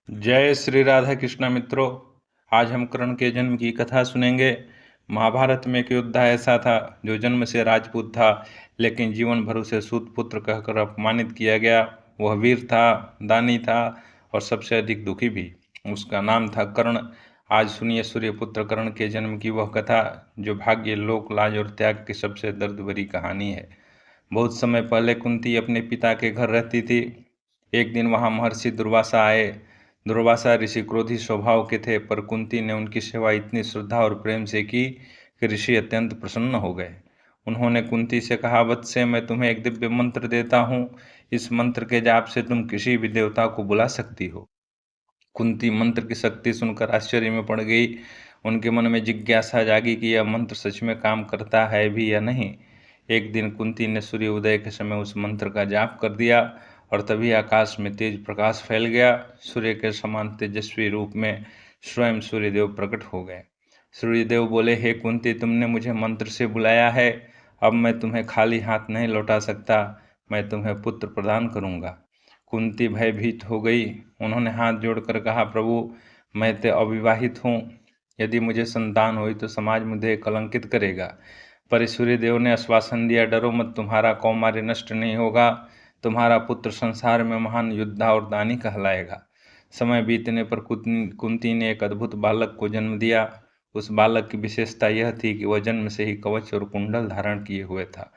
जय श्री राधा कृष्ण मित्रों। आज हम कर्ण के जन्म की कथा सुनेंगे। महाभारत में एक योद्धा ऐसा था जो जन्म से राजपूत था, लेकिन जीवन भर उसे सूत पुत्र कहकर अपमानित किया गया। वह वीर था, दानी था और सबसे अधिक दुखी भी। उसका नाम था कर्ण। आज सुनिए सूर्यपुत्र कर्ण के जन्म की वह कथा, जो भाग्य, लोक लाज और त्याग की सबसे दर्द भरी कहानी है। बहुत समय पहले कुंती अपने पिता के घर रहती थी। एक दिन वहां महर्षि दुर्वासा आए। दुर्वासा ऋषि क्रोधी स्वभाव के थे, पर कुंती ने उनकी सेवा इतनी श्रद्धा और प्रेम से की कि ऋषि अत्यंत प्रसन्न हो गए। उन्होंने कुंती से कहा, वत्से, मैं तुम्हें एक दिव्य मंत्र देता हूँ। इस मंत्र के जाप से तुम किसी भी देवता को बुला सकती हो। कुंती मंत्र की शक्ति सुनकर आश्चर्य में पड़ गई। उनके मन में जिज्ञासा जागी कि यह मंत्र सच में काम करता है भी या नहीं। एक दिन कुंती ने सूर्य उदय के समय उस मंत्र का जाप कर दिया और तभी आकाश में तेज प्रकाश फैल गया। सूर्य के समान तेजस्वी रूप में स्वयं सूर्यदेव प्रकट हो गए। सूर्यदेव बोले, हे कुंती, तुमने मुझे मंत्र से बुलाया है। अब मैं तुम्हें खाली हाथ नहीं लौटा सकता। मैं तुम्हें पुत्र प्रदान करूंगा। कुंती भयभीत हो गई। उन्होंने हाथ जोड़कर कहा, प्रभु, मैं तो अविवाहित हूँ। यदि मुझे संतान हुई तो समाज मुझे कलंकित करेगा। पर सूर्यदेव ने आश्वासन दिया, डरो मत, तुम्हारा कौमार्य नष्ट नहीं होगा। तुम्हारा पुत्र संसार में महान योद्धा और दानी कहलाएगा। समय बीतने पर कुंती ने एक अद्भुत बालक को जन्म दिया। उस बालक की विशेषता यह थी कि वह जन्म से ही कवच और कुंडल धारण किए हुए था।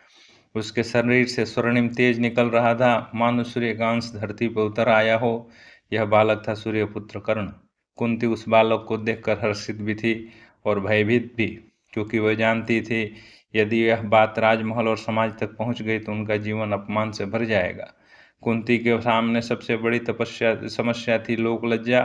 उसके शरीर से स्वर्णिम तेज निकल रहा था, मानो सूर्य का अंश धरती पर उतर आया हो। यह बालक था सूर्यपुत्र कर्ण। कुंती उस बालक को देखकर हर्षित भी थी और भयभीत भी, क्योंकि वह जानती थी यदि यह बात राजमहल और समाज तक पहुंच गई तो उनका जीवन अपमान से भर जाएगा। कुंती के सामने सबसे बड़ी समस्या थी लोक लज्जा।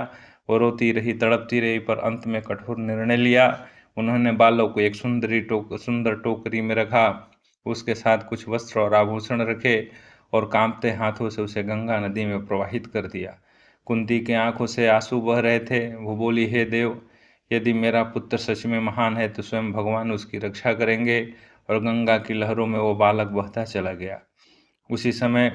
वो रोती रही, तड़पती रही, पर अंत में कठोर निर्णय लिया। उन्होंने बालक को एक सुंदर टोकरी में रखा, उसके साथ कुछ वस्त्र और आभूषण रखे और कांपते हाथों से उसे गंगा नदी में प्रवाहित कर दिया। कुंती की आंखों से आंसू बह रहे थे। वो बोली, हे देव, यदि मेरा पुत्र सच में महान है तो स्वयं भगवान उसकी रक्षा करेंगे। और गंगा की लहरों में वो बालक बहता चला गया। उसी समय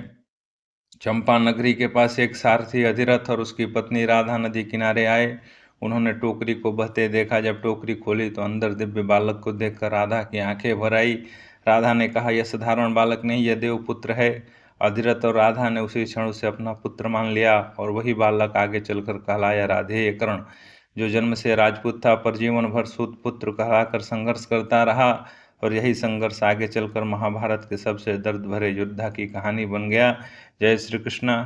चंपा नगरी के पास एक सारथी अधिरथ और उसकी पत्नी राधा नदी किनारे आए। उन्होंने टोकरी को बहते देखा। जब टोकरी खोली तो अंदर दिव्य बालक को देखकर राधा की आंखें भर आई। राधा ने कहा, यह साधारण बालक नहीं, यह देवपुत्र है। अधिरथ और राधा ने उसी क्षण उसे अपना पुत्र मान लिया और वही बालक आगे चलकर कहलाया राधेय कर्ण, जो जन्म से राजपूत था पर जीवन भर सूत पुत्र कहलाकर संघर्ष करता रहा। और यही संघर्ष आगे चलकर महाभारत के सबसे दर्द भरे योद्धा की कहानी बन गया। जय श्री कृष्ण।